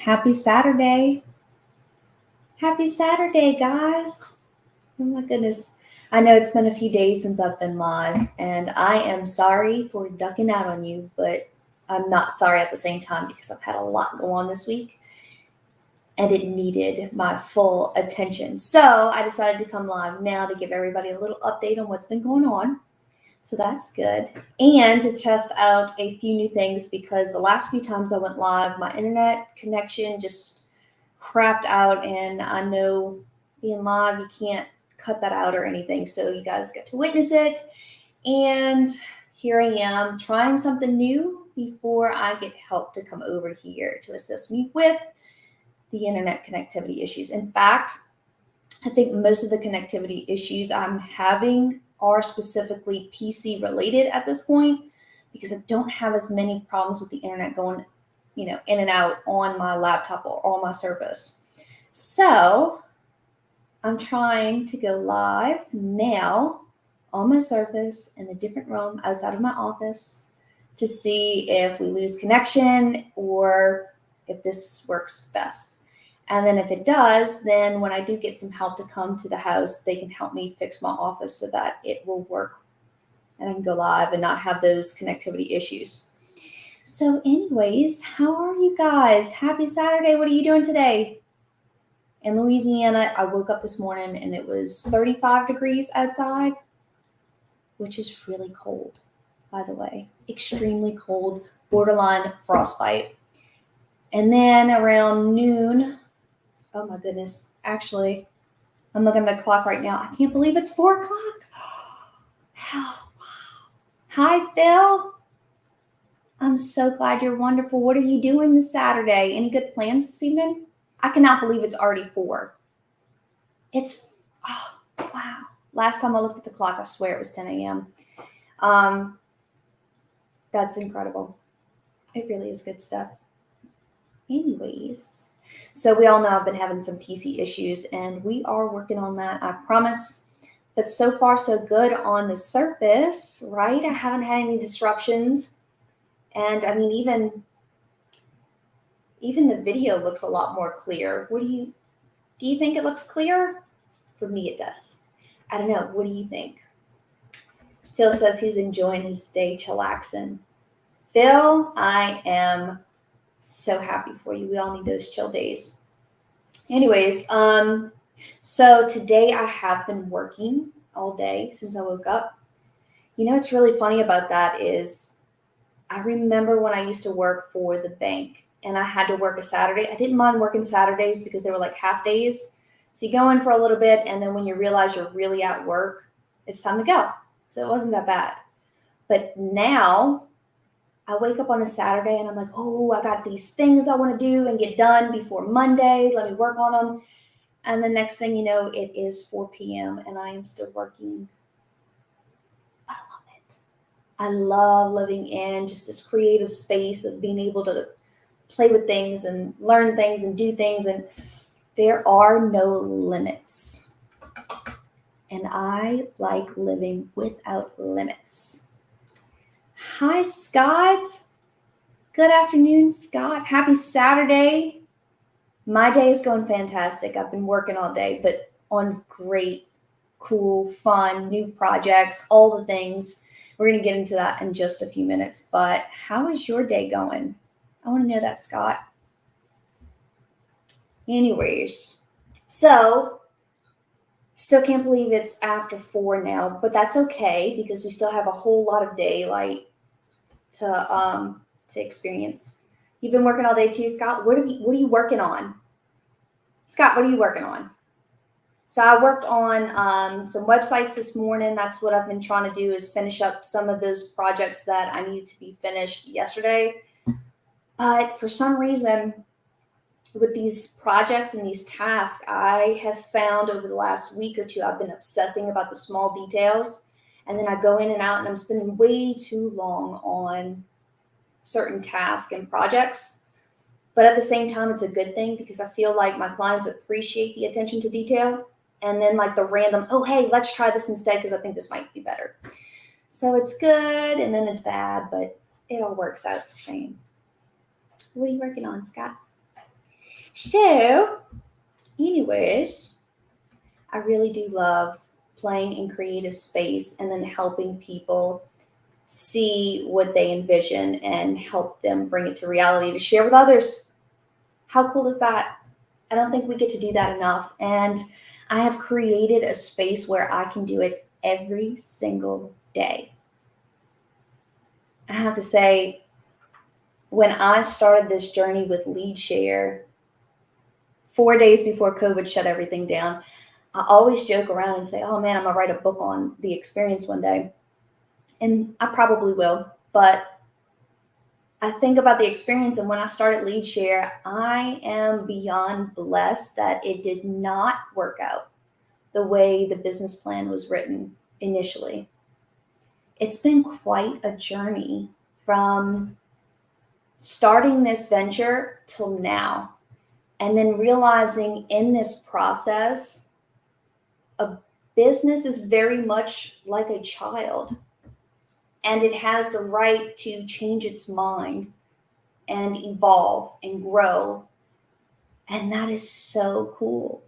Happy Saturday. Happy Saturday, guys. Oh my goodness. I know it's been a few days since I've been live, and I am sorry for ducking out on you, but I'm not sorry at the same time because I've had a lot go on this week and it needed my full attention. So I decided to come live now to give everybody a little update on what's been going on. So that's good. And to test out a few new things because the last few times I went live, my internet connection just crapped out, and I know being live you can't cut that out or anything, so you guys get to witness it. And here I am trying something new before I get help to come over here to assist me with the internet connectivity issues. In fact, I think most of the connectivity issues I'm having are specifically PC related at this point because I don't have as many problems with the internet going in and out on my laptop or on my Surface. So I'm trying to go live now on my Surface in a different room outside of my office to see if we lose connection or if this works best. And then if it does, then when I do get some help to come to the house, they can help me fix my office so that it will work and I can go live and not have those connectivity issues. So anyways, how are you guys? Happy Saturday. What are you doing today? In Louisiana, I woke up this morning and it was 35 degrees outside, which is really cold, by the way. Extremely cold, borderline frostbite. And then around noon, oh my goodness, actually, I'm looking at the clock right now. I can't believe it's 4 o'clock. Oh, wow. Hi, Phil. I'm so glad you're wonderful. What are you doing this Saturday? Any good plans this evening? I cannot believe it's already 4. Oh, wow. Last time I looked at the clock, I swear it was 10 a.m. That's incredible. It really is good stuff. Anyways, so we all know I've been having some PC issues, and we are working on that, I promise. But so far, so good on the Surface, right? I haven't had any disruptions. And I mean, even the video looks a lot more clear. Do you think it looks clear? For me, it does. I don't know. What do you think? Phil says he's enjoying his day chillaxing. Phil, I am so happy for you. We all need those chill days. Anyways, so today I have been working all day since I woke up. You know what's really funny about that is I remember when I used to work for the bank and I had to work a Saturday. I didn't mind working Saturdays because they were like half days. So you go in for a little bit, and then when you realize you're really at work, it's time to go. So it wasn't that bad. But now I wake up on a Saturday and I'm like, oh, I got these things I want to do and get done before Monday. Let me work on them. And the next thing you know, it is 4 p.m. and I am still working. But I love it. I love living in just this creative space of being able to play with things and learn things and do things. And there are no limits. And I like living without limits. Hi, Scott. Good afternoon, Scott. Happy Saturday. My day is going fantastic. I've been working all day, but on great, cool, fun, new projects, all the things. We're going to get into that in just a few minutes. But how is your day going? I want to know that, Scott. Anyways, so still can't believe it's after 4 now, but that's okay because we still have a whole lot of daylight to experience. You've been working all day too, Scott. What are you working on? Scott, what are you working on? So I worked on some websites this morning. That's what I've been trying to do is finish up some of those projects that I needed to be finished yesterday. But for some reason, with these projects and these tasks, I have found over the last week or two, I've been obsessing about the small details. And then I go in and out and I'm spending way too long on certain tasks and projects. But at the same time, it's a good thing because I feel like my clients appreciate the attention to detail. And then like the random, oh, hey, let's try this instead because I think this might be better. So it's good and then it's bad, but it all works out the same. What are you working on, Scott? So, anyways, I really do love playing in creative space and then helping people see what they envision and help them bring it to reality to share with others. How cool is that? I don't think we get to do that enough. And I have created a space where I can do it every single day. I have to say, when I started this journey with Lead Share 4 days before COVID shut everything down, I always joke around and say, oh man, I'm going to write a book on the experience one day. And I probably will. But I think about the experience, and when I started Lead Share, I am beyond blessed that it did not work out the way the business plan was written initially. It's been quite a journey from starting this venture till now, and then realizing in this process, a business is very much like a child, and it has the right to change its mind and evolve and grow. And that is so cool.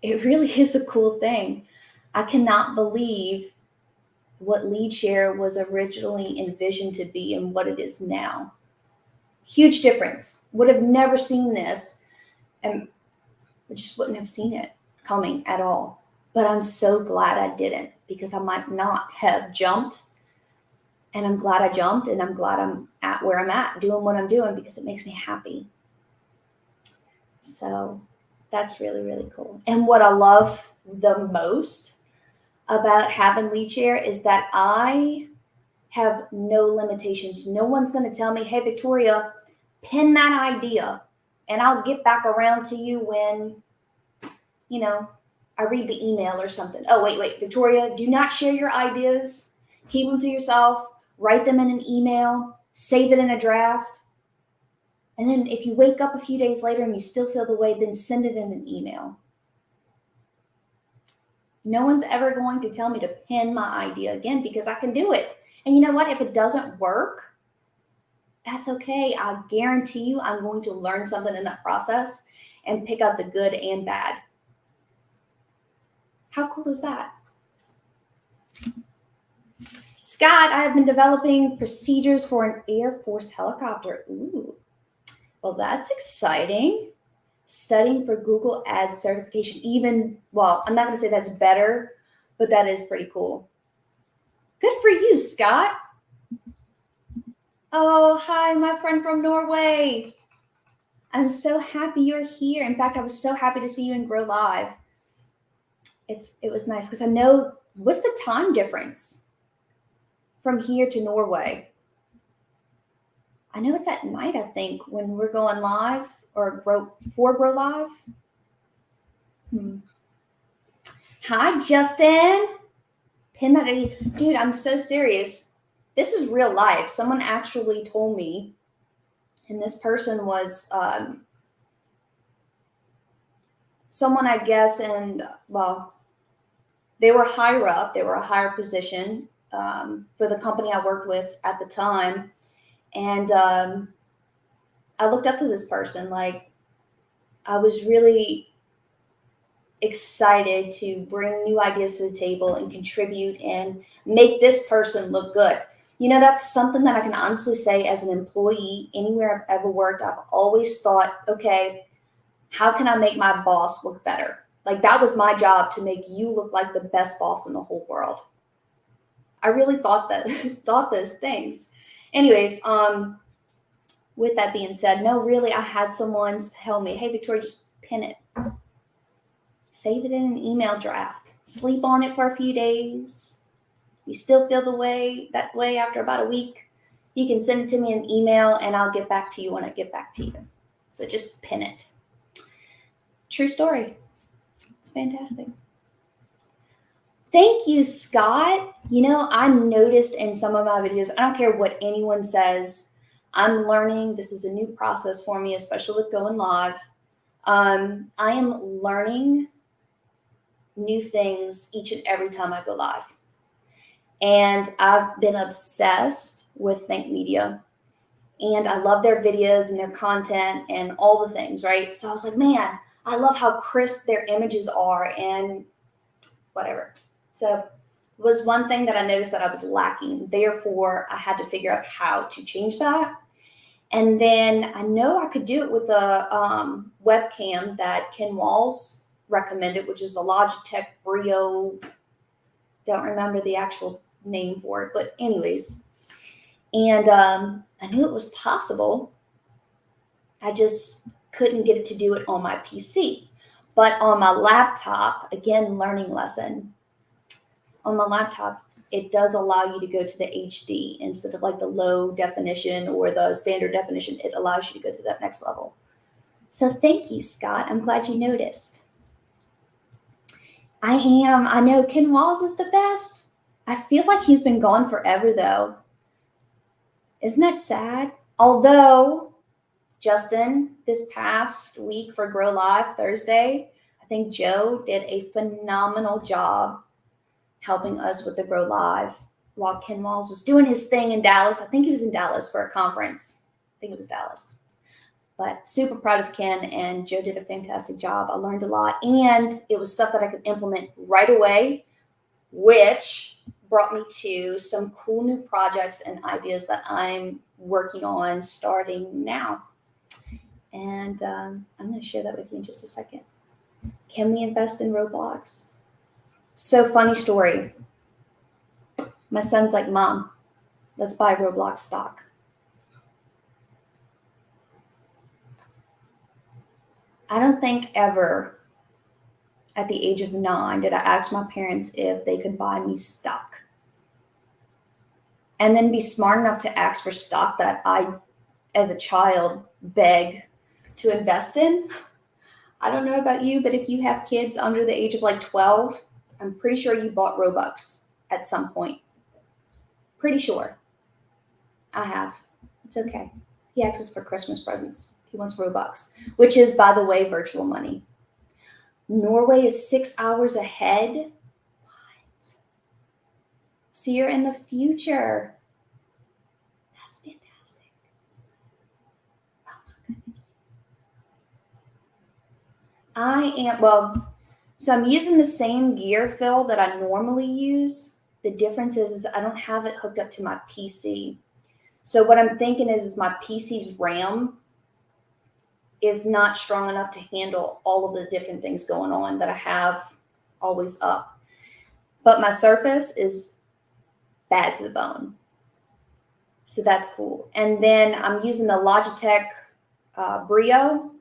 It really is a cool thing. I cannot believe what Lead Share was originally envisioned to be and what it is now. Huge difference. Would have never seen this, and just wouldn't have seen it coming at all. But I'm so glad I didn't, because I might not have jumped. And I'm glad I jumped, and I'm glad I'm at where I'm at, doing what I'm doing, because it makes me happy. So that's really, really cool. And what I love the most about having Lead Share is that I have no limitations. No one's going to tell me, hey, Victoria, pin that idea and I'll get back around to you when, I read the email or something. Oh, wait, Victoria, do not share your ideas. Keep them to yourself. Write them in an email. Save it in a draft. And then if you wake up a few days later and you still feel the way, then send it in an email. No one's ever going to tell me to pin my idea again, because I can do it. And you know what? If it doesn't work, that's okay. I guarantee you I'm going to learn something in that process and pick out the good and bad. How cool is that? Scott, I have been developing procedures for an Air Force helicopter. Ooh, well, that's exciting. Studying for Google Ads certification. I'm not going to say that's better, but that is pretty cool. Good for you, Scott. Oh, hi, my friend from Norway. I'm so happy you're here. In fact, I was so happy to see you in Grow Live. It was nice, because I know, what's the time difference from here to Norway? I know it's at night, I think, when we're going live, or Grow Live. Hi, Justin. Pin that in. Dude, I'm so serious. This is real life. Someone actually told me, and this person was someone, I guess, and they were higher up. They were a higher position for the company I worked with at the time. And I looked up to this person. Like, I was really excited to bring new ideas to the table and contribute and make this person look good. That's something that I can honestly say, as an employee, anywhere I've ever worked, I've always thought, okay, how can I make my boss look better? Like, that was my job, to make you look like the best boss in the whole world. I really thought those things. Anyways, with that being said, no, really, I had someone tell me, hey, Victoria, just pin it. Save it in an email draft. Sleep on it for a few days. You still feel that way after about a week, you can send it to me in an email, and I'll get back to you when I get back to you. So just pin it. True story. It's fantastic. Thank you, Scott. I noticed in some of my videos, I don't care what anyone says, I'm learning. This is a new process for me, especially with going live. I am learning new things each and every time I go live. And I've been obsessed with Think Media. And I love their videos and their content and all the things, right? So I was like, man, I love how crisp their images are and whatever. So it was one thing that I noticed that I was lacking. Therefore, I had to figure out how to change that. And then I know I could do it with the webcam that Ken Walls recommended, which is the Logitech Brio. Don't remember the actual name for it, but anyways. And I knew it was possible. I just couldn't get it to do it on my PC. But on my laptop, again, learning lesson, on my laptop, it does allow you to go to the HD instead of like the low definition or the standard definition. It allows you to go to that next level. So thank you, Scott. I'm glad you noticed. I know Ken Walls is the best. I feel like he's been gone forever though. Isn't that sad? Although, Justin, this past week for Grow Live Thursday, I think Joe did a phenomenal job helping us with the Grow Live while Ken Walls was doing his thing in Dallas. I think he was in Dallas for a conference. I think it was Dallas. But super proud of Ken, and Joe did a fantastic job. I learned a lot, and it was stuff that I could implement right away, which brought me to some cool new projects and ideas that I'm working on starting now. And I'm going to share that with you in just a second. Can we invest in Roblox? So funny story. My son's like, Mom, let's buy Roblox stock. I don't think ever at the age of 9 did I ask my parents if they could buy me stock. And then be smart enough to ask for stock that I, as a child, beg to invest in. I don't know about you, but if you have kids under the age of like 12, I'm pretty sure you bought Robux at some point. Pretty sure. I have. It's okay. He asks us for Christmas presents. He wants Robux, which is, by the way, virtual money. Norway is 6 hours ahead. What? So you're in the future. That's fantastic. Oh my goodness. So I'm using the same gear fill that I normally use. The difference is I don't have it hooked up to my PC. So what I'm thinking is my PC's RAM is not strong enough to handle all of the different things going on that I have always up. But my Surface is bad to the bone. So that's cool. And then I'm using the Logitech Brio.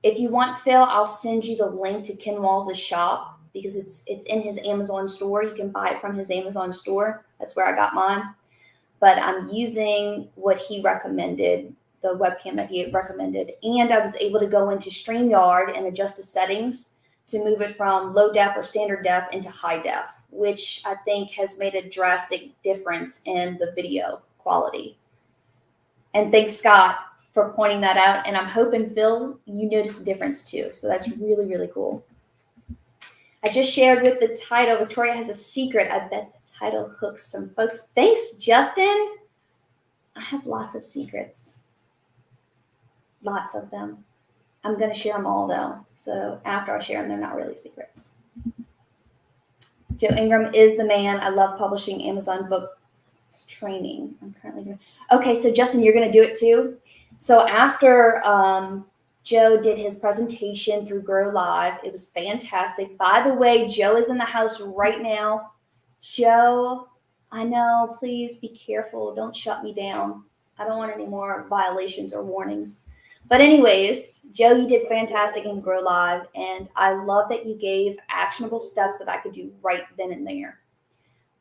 If you want, Phil, I'll send you the link to Ken Walls' shop because it's in his Amazon store. You can buy it from his Amazon store. That's where I got mine. But I'm using what he recommended, the webcam that he had recommended. And I was able to go into StreamYard and adjust the settings to move it from low def or standard def into high def, which I think has made a drastic difference in the video quality. And thanks, Scott, for pointing that out. And I'm hoping, Phil, you noticed the difference too. So that's really, really cool. I just shared with the title, Victoria has a secret. I bet the title hooks some folks. Thanks, Justin. I have lots of secrets. Lots of them. I'm going to share them all, though. So after I share them, they're not really secrets. Joe Ingram is the man. I love publishing Amazon books training. I'm currently doing. Okay, so Justin, you're going to do it too. So after Joe did his presentation through Grow Live, it was fantastic. By the way, Joe is in the house right now. Joe, I know, please be careful. Don't shut me down. I don't want any more violations or warnings. But anyways, Joe, you did fantastic in Grow Live, and I love that you gave actionable steps that I could do right then and there.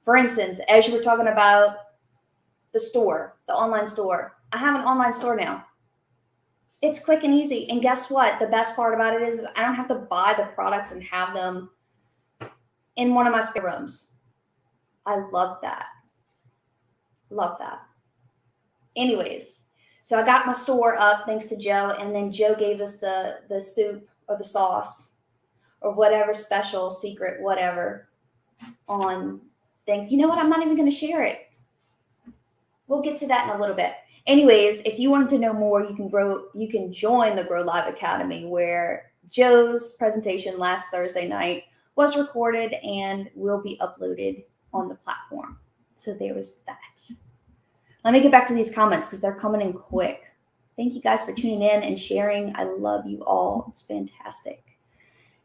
For instance, as you were talking about the store, the online store, I have an online store now. It's quick and easy. And guess what? The best part about it is I don't have to buy the products and have them in one of my spare rooms. I love that. Love that. Anyways, so I got my store up thanks to Joe, and then Joe gave us the soup or the sauce or whatever special secret, whatever on things. You know what? I'm not even going to share it. We'll get to that in a little bit. Anyways, if you wanted to know more, you can join the Grow Live Academy, where Joe's presentation last Thursday night was recorded and will be uploaded on the platform. So there was that. Let me get back to these comments because they're coming in quick. Thank you guys for tuning in and sharing. I love you all. It's fantastic.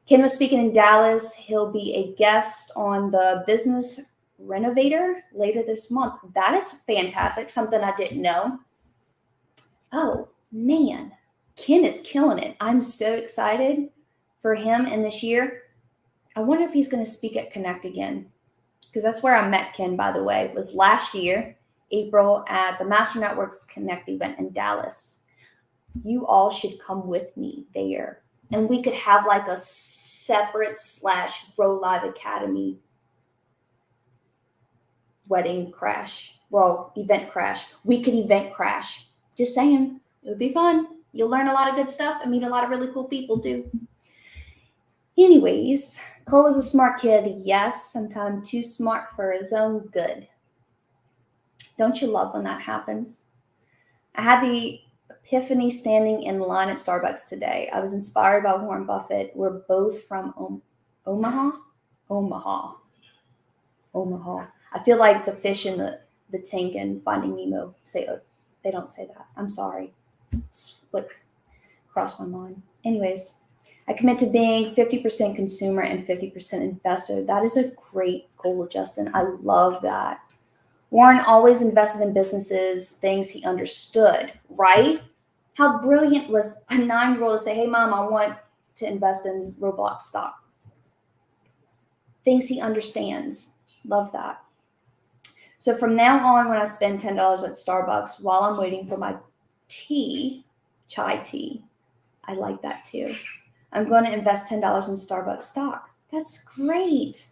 Ken was speaking in Dallas. He'll be a guest on the Business Renovator later this month. That is fantastic. Something I didn't know. Oh, man. Ken is killing it. I'm so excited for him and this year. I wonder if he's going to speak at Connect again, because that's where I met Ken, by the way. It was last year, April, at the Master Networks Connect event in Dallas. You all should come with me there. And we could have like a separate / Grow Live Academy wedding crash. Well, event crash. We could event crash. Just saying. It would be fun. You'll learn a lot of good stuff and meet a lot of really cool people too. Anyways, Cole is a smart kid. Yes, sometimes too smart for his own good. Don't you love when that happens? I had the epiphany standing in line at Starbucks today. I was inspired by Warren Buffett. We're both from Omaha. I feel like the fish in the tank in Finding Nemo they don't say that. I'm sorry. It's what crossed my mind. Anyways, I commit to being 50% consumer and 50% investor. That is a great goal, Justin. I love that. Warren always invested in businesses, things he understood, right? How brilliant was a 9-year-old to say, hey, Mom, I want to invest in Roblox stock. Things he understands. Love that. So from now on, when I spend $10 at Starbucks while I'm waiting for my tea, chai tea, I like that too. I'm going to invest $10 in Starbucks stock. That's great.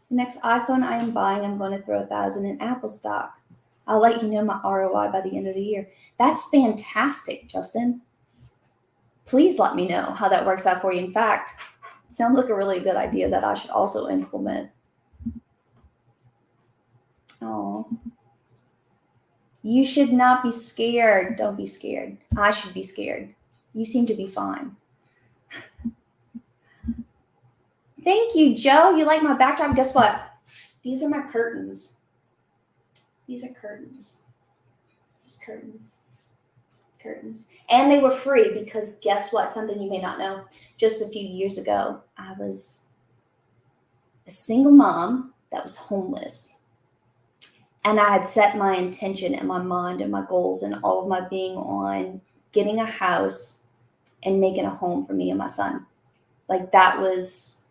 The next iPhone I am buying, I'm going to throw $1,000 in Apple stock. I'll let you know my ROI by the end of the year. That's fantastic, Justin. Please let me know how that works out for you. In fact, it sounds like a really good idea that I should also implement. Oh, you should not be scared. Don't be scared. I should be scared. You seem to be fine. Thank you, Joe. You like my backdrop? Guess what? These are my curtains. These are curtains. Just curtains. Curtains. And they were free because guess what? Something you may not know. Just a few years ago, I was a single mom that was homeless. And I had set my intention and my mind and my goals and all of my being on getting a house and making a home for me and my son. Like there was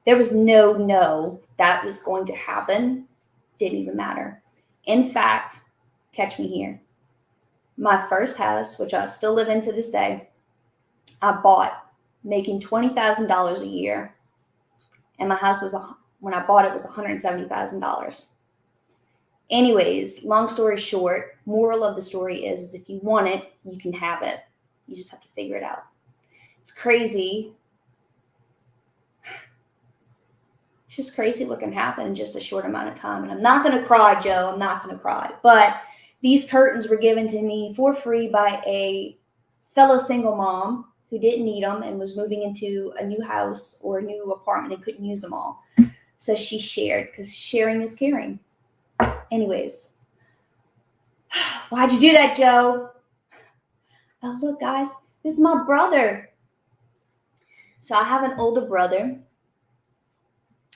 no, that was going to happen. Didn't even matter. In fact, catch me here. My first house, which I still live in to this day, I bought making $20,000 a year. And my house when I bought it was $170,000. Anyways, long story short, moral of the story is if you want it, you can have it. You just have to figure it out. It's crazy. It's just crazy what can happen in just a short amount of time. And I'm not going to cry, Joe. I'm not going to cry. But these curtains were given to me for free by a fellow single mom who didn't need them and was moving into a new house or a new apartment and couldn't use them all. So she shared, because sharing is caring. Anyways, why'd you do that, Joe? Oh, look, guys, this is my brother. So I have an older brother.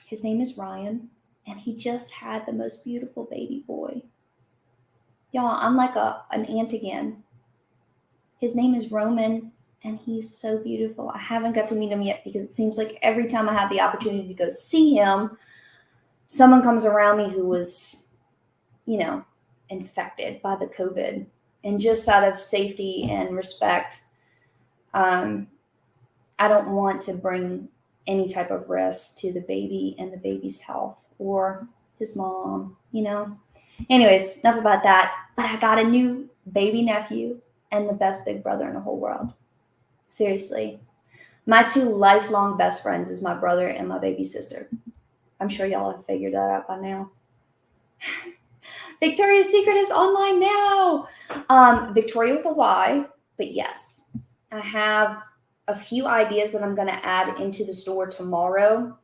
His name is Ryan, and he just had the most beautiful baby boy. Y'all, I'm like an aunt again. His name is Roman, and he's so beautiful. I haven't got to meet him yet because it seems like every time I have the opportunity to go see him, someone comes around me who was, infected by the COVID. And just out of safety and respect, I don't want to bring any type of risk to the baby and the baby's health or his mom, Anyways, enough about that. But I got a new baby nephew and the best big brother in the whole world. Seriously. My 2 lifelong best friends is my brother and my baby sister. I'm sure y'all have figured that out by now. Victoria's Secret is online now. Victoria with a Y, but yes, I have a few ideas that I'm going to add into the store tomorrow,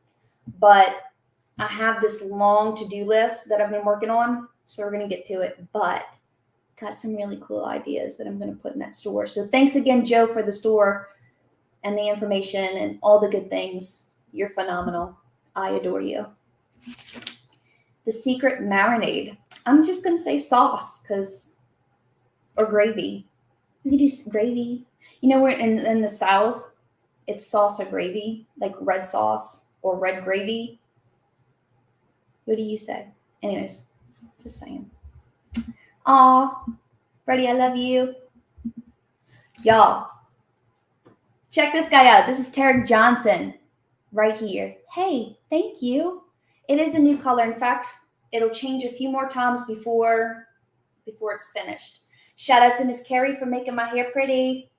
but I have this long to-do list that I've been working on, so we're going to get to it, but got some really cool ideas that I'm going to put in that store. So thanks again, Joe, for the store and the information and all the good things. You're phenomenal. I adore you. The secret marinade. I'm just going to say sauce or gravy. We can do gravy. You know, we're in the South, it's sauce or gravy, like red sauce or red gravy. What do you say? Anyways, just saying. Aw, Freddie, I love you. Y'all, check this guy out. This is Tarek Johnson right here. Hey, thank you. It is a new color. In fact, it'll change a few more times before it's finished. Shout out to Miss Carrie for making my hair pretty.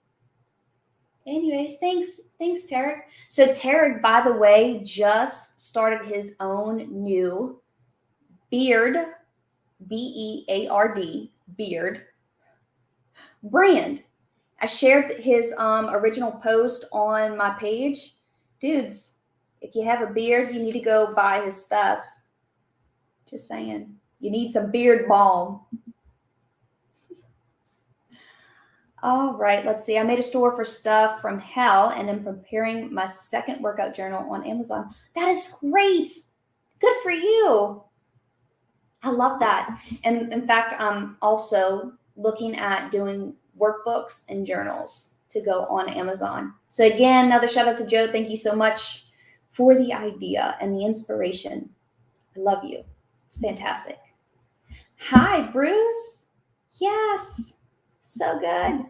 Anyways, thanks, Tarek. So Tarek, by the way, just started his own new beard, Beard, beard brand. I shared his original post on my page. Dudes, if you have a beard, you need to go buy his stuff. Just saying. You need some beard balm. All right, let's see. I made a store for stuff from hell and I'm preparing my second workout journal on Amazon. That is great. Good for you. I love that. And in fact, I'm also looking at doing workbooks and journals to go on Amazon. So again, another shout out to Joe. Thank you so much for the idea and the inspiration. I love you. It's fantastic. Hi, Bruce. Yes, so good.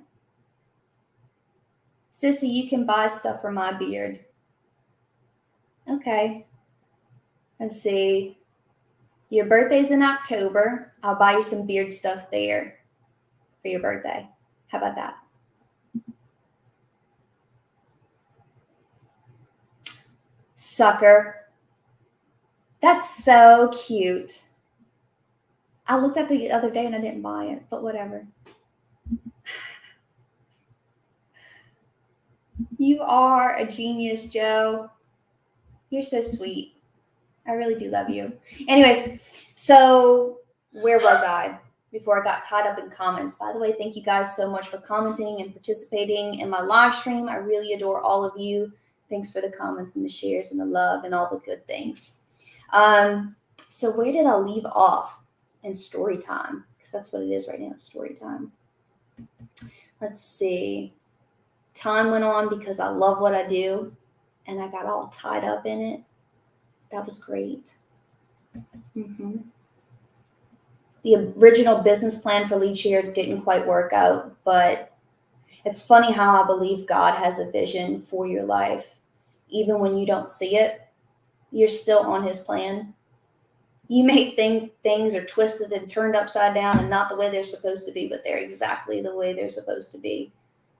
Sissy, you can buy stuff for my beard. Okay. Let's see. Your birthday's in October. I'll buy you some beard stuff there for your birthday. How about that? Sucker. That's so cute. I looked at the other day and I didn't buy it, but whatever. You are a genius, Joe. You're so sweet. I really do love you. Anyways, so where was I before I got tied up in comments? By the way, thank you guys so much for commenting and participating in my live stream. I really adore all of you. Thanks for the comments and the shares and the love and all the good things. So where did I leave off in story time? Because that's what it is right now. It's story time. Let's see. Time went on because I love what I do and I got all tied up in it. That was great. Mm-hmm. The original business plan for Lead Share didn't quite work out, but it's funny how I believe God has a vision for your life. Even when you don't see it, you're still on his plan. You may think things are twisted and turned upside down and not the way they're supposed to be, but they're exactly the way they're supposed to be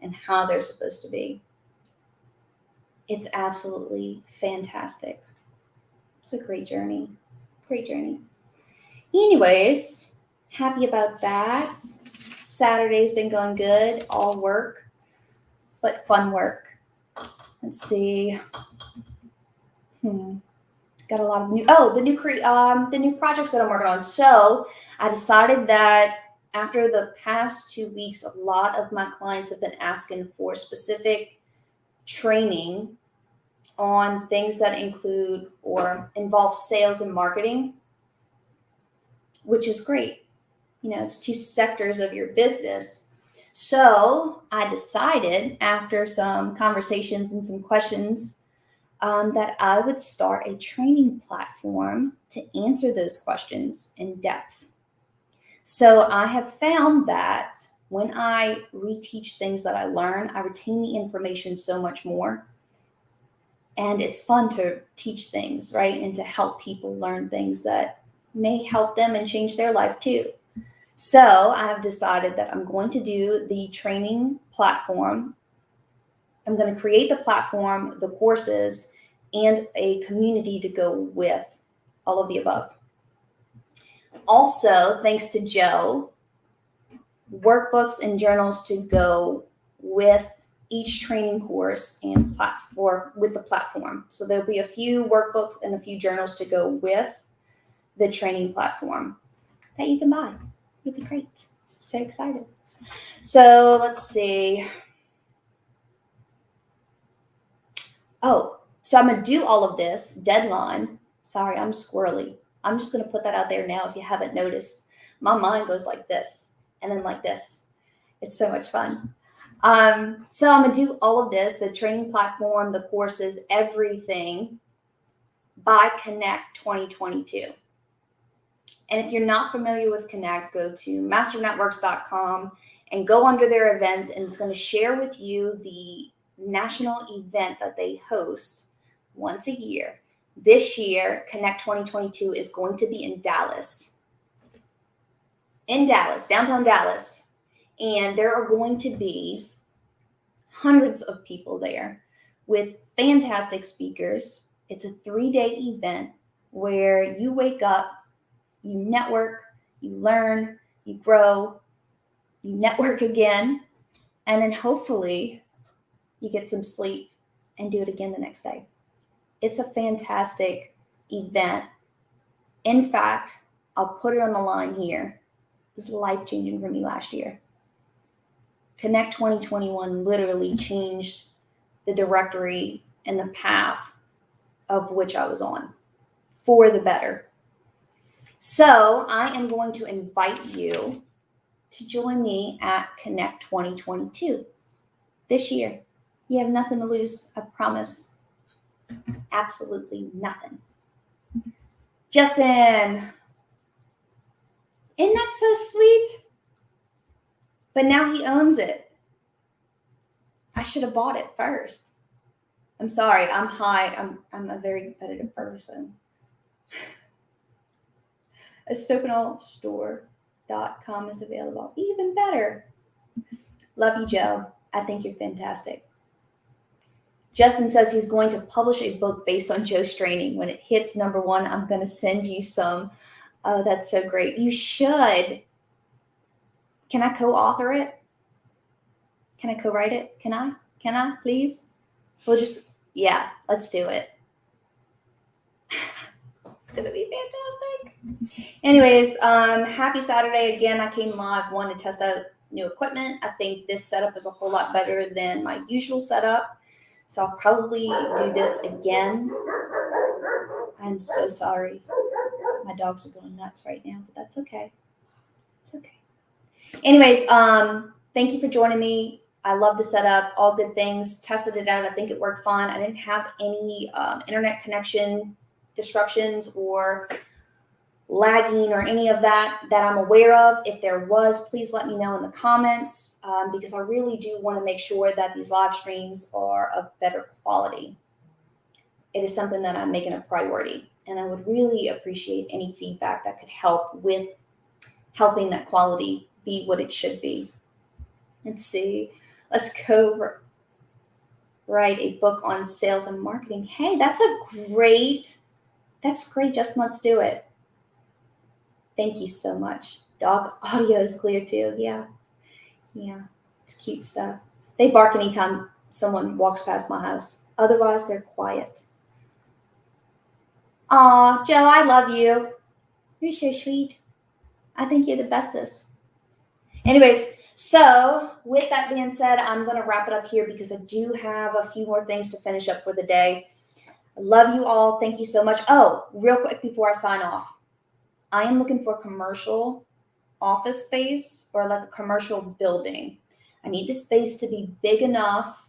and how they're supposed to be. It's absolutely fantastic. It's a great journey. Great journey. Anyways, happy about that. Saturday's been going good. All work, but fun work. Let's see. Got a lot of the new projects that I'm working on. So I decided that after the past 2 weeks, a lot of my clients have been asking for specific training on things that include or involve sales and marketing, which is great. You know, it's two sectors of your business. So I decided after some conversations and some questions that I would start a training platform to answer those questions in depth. So I have found that when I reteach things that I learn, I retain the information so much more. And it's fun to teach things, right? And to help people learn things that may help them and change their life too. So I've decided that I'm going to do the training platform. I'm going to create the platform, the courses, and a community to go with all of the above. Also, thanks to Joe, workbooks and journals to go with each training course and platform with the platform. So there'll be a few workbooks and a few journals to go with the training platform that you can buy. It'll be great. So excited. So let's see. Oh, so I'm going to do all of this deadline. Sorry, I'm squirrely. I'm just going to put that out there now if you haven't noticed. My mind goes like this and then like this. It's so much fun. So I'm going to do all of this, the training platform, the courses, everything by Connect 2022. And if you're not familiar with Connect, go to masternetworks.com and go under their events, and it's going to share with you the national event that they host once a year. This year, Connect 2022 is going to be in Dallas. In Dallas, downtown Dallas. And there are going to be hundreds of people there with fantastic speakers. It's a 3-day event where you wake up, you network, you learn, you grow, you network again, and then hopefully you get some sleep and do it again the next day. It's a fantastic event. In fact, I'll put it on the line here. It was life-changing for me last year. Connect 2021 literally changed the directory and the path of which I was on for the better. So I am going to invite you to join me at Connect 2022 this year. You have nothing to lose, I promise. Absolutely nothing. Justin, isn't that so sweet? But now he owns it. I should have bought it first. I'm sorry, I'm high. I'm a very competitive person. Estopanolstore.com is available. Even better. Love you, Joe. I think you're fantastic. Justin says he's going to publish a book based on Joe's training. When it hits #1, I'm going to send you some. Oh, that's so great. You should. Can I co-author it? Can I co-write it? Can I, please? We'll just, yeah, let's do it. It's going to be fantastic. Anyways, happy Saturday. Again, I came live, wanted to test out new equipment. I think this setup is a whole lot better than my usual setup. So I'll probably do this again. I'm so sorry. My dogs are going nuts right now, but that's okay. It's okay. Anyways, thank you for joining me. I love the setup, all good things. Tested it out. I think it worked fine. I didn't have any internet connection disruptions or lagging or any of that I'm aware of. If there was, please let me know in the comments because I really do want to make sure that these live streams are of better quality. It is something that I'm making a priority, and I would really appreciate any feedback that could help with helping that quality be what it should be. Let's see. Let's go write a book on sales and marketing. Hey, that's great, Justin. Let's do it. Thank you so much. Dog audio is clear too. Yeah. It's cute stuff. They bark anytime someone walks past my house. Otherwise, they're quiet. Aw, Joe, I love you. You're so sweet. I think you're the bestest. Anyways, so with that being said, I'm going to wrap it up here because I do have a few more things to finish up for the day. I love you all. Thank you so much. Oh, real quick before I sign off. I am looking for commercial office space or like a commercial building. I need the space to be big enough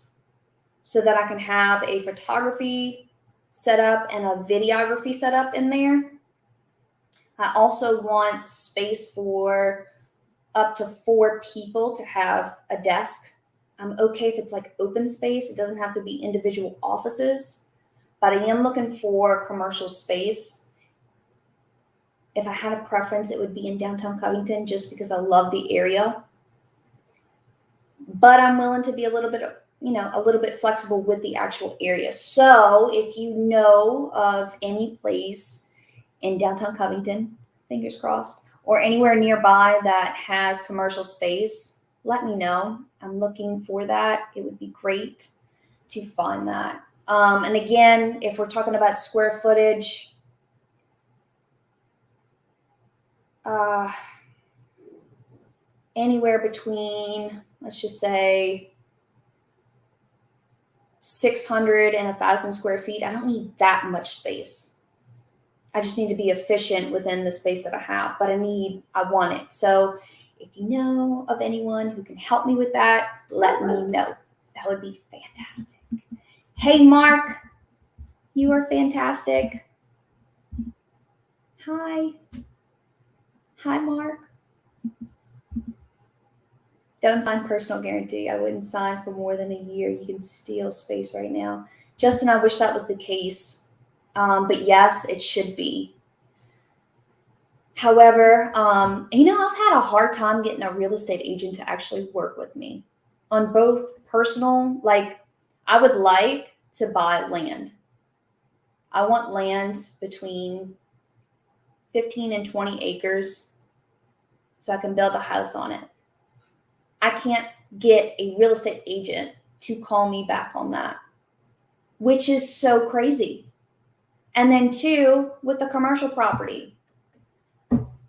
so that I can have a photography setup and a videography setup in there. I also want space for up to 4 people to have a desk. I'm okay if it's like open space. It doesn't have to be individual offices, but I am looking for commercial space. If I had a preference, it would be in downtown Covington just because I love the area. But I'm willing to be a little bit flexible with the actual area. So if you know of any place in downtown Covington, fingers crossed, or anywhere nearby that has commercial space, let me know. I'm looking for that. It would be great to find that. And again, if we're talking about square footage, anywhere between, let's just say, 600 and 1,000 square feet. I don't need that much space. I just need to be efficient within the space that I have, but I want it. So if you know of anyone who can help me with that, let me know. That would be fantastic. Hey, Mark, you are fantastic. Hi. Hi, Mark. Don't sign personal guarantee. I wouldn't sign for more than a year. You can steal space right now. Justin, I wish that was the case. But yes, it should be. However, I've had a hard time getting a real estate agent to actually work with me on both personal, like I would like to buy land. I want land between 15 and 20 acres so I can build a house on it. I can't get a real estate agent to call me back on that, which is so crazy. And then two, with the commercial property,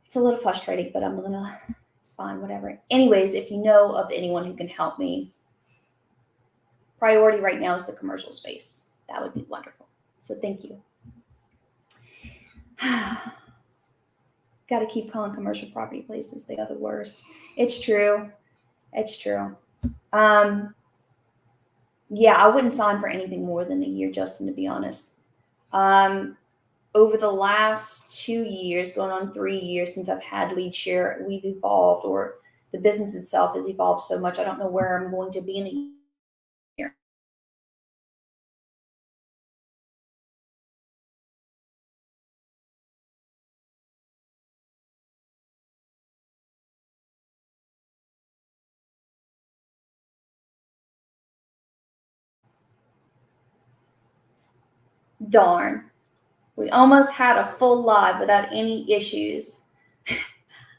it's a little frustrating, but it's fine, whatever. Anyways, if you know of anyone who can help me, priority right now is the commercial space. That would be wonderful. So thank you. Got to keep calling commercial property places. They are the worst. It's true. It's true. Yeah, I wouldn't sign for anything more than a year, Justin, to be honest. Over the last 2 years, going on 3 years since I've had lead share, we've evolved, or the business itself has evolved so much. I don't know where I'm going to be in a year. Darn. We almost had a full live without any issues.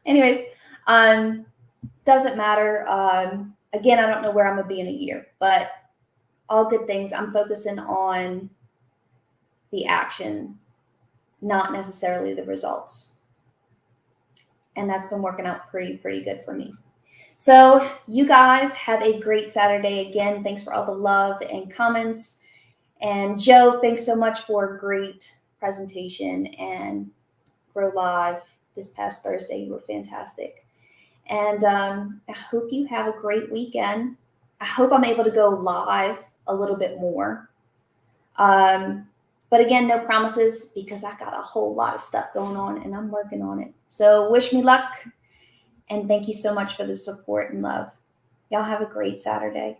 Anyways, doesn't matter. Again, I don't know where I'm gonna be in a year, but all good things. I'm focusing on the action, not necessarily the results. And that's been working out pretty good for me. So you guys have a great Saturday. Again, thanks for all the love and comments. And Joe, thanks so much for a great presentation and Grow Live this past Thursday. You were fantastic. And I hope you have a great weekend. I hope I'm able to go live a little bit more. But again, no promises because I got a whole lot of stuff going on and I'm working on it. So wish me luck. And thank you so much for the support and love. Y'all have a great Saturday.